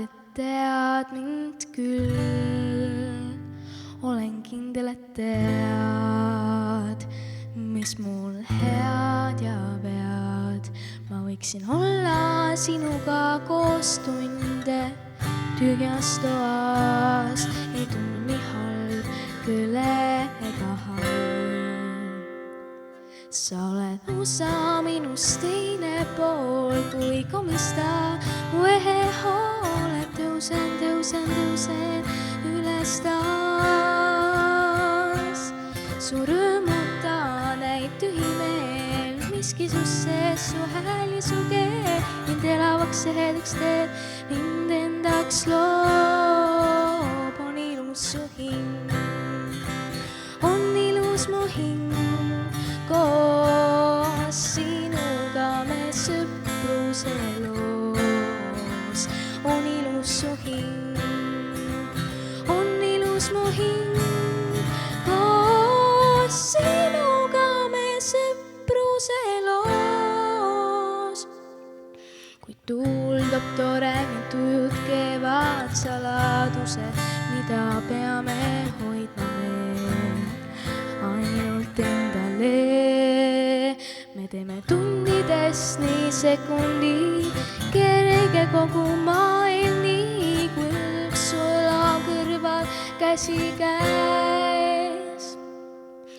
et tead mind küll. Olen kindel, et tead, mis mul head ja vead. Ma võiksin olla sinuga koos tunde tühjas toas. Ei tunne nii halb, küll ega halb. Sa oled osa minust teine pool, kui komista mu ehe hoole. Tõusen üles taas. Su rõõmuta näib tühi meel, miski sus sees, su hääl ja su keel mind elavaks heldeks teeb, mind endaks loob. On ilus su hing, on ilus mu hing, koos sinuga me sõpruse loos. On ilus su hing, on ilus mu hing, koos sinuga me sõpruse loos. Kui tuuldab tore, mind tujud keevad saladuse, mida peame hoidma veel ainult endale. Me teeme tundidest nii sekundi, kerge kogu maailm nii kui lõksula kõrval käsi käes.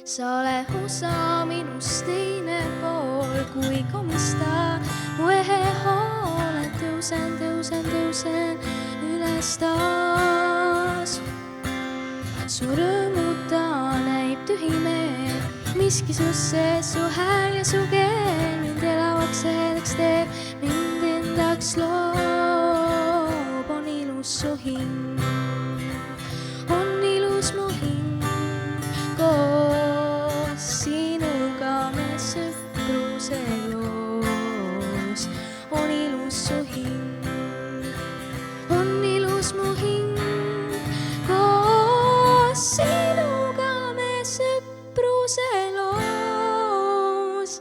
Sa oled osa minust teine pool, kui komista mu ehe hoole. Tõusen üles taas. Su rõõmuta näib tühi meel, miski sus sees, su hääl ja su keel mind elavaks heldeks teeb, mind endaks loob. On ilus su hing, on ilus mu hing, koos sinuga me sõpruse loos. On ilus su hing, on ilus mu hing, koos sinuga me sõpruse loos.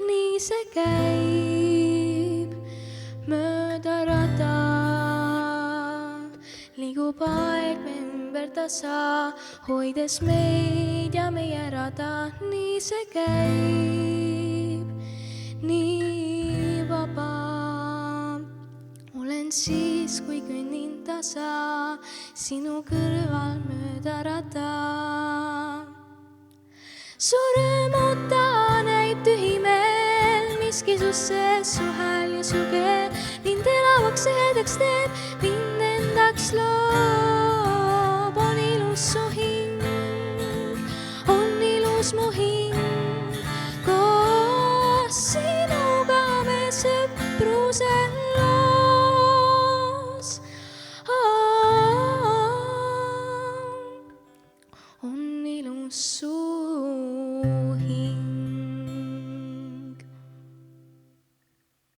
Nii see käib mööda rada, liigub aeg me ümber tasa, hoides meid ja meie rada. Nii see käib, nii vaba. Olen siis, kui kõnnin tasa sinu kõrval mööda rada. Su rõõmuta näib tühi meel, miski sus sees, su hääl ja su keel mind elavaks heldeks teeb, mind endaks loob. On ilus su hing, on ilus mu hing, koos sinuga me sõpruse loos. On ilus su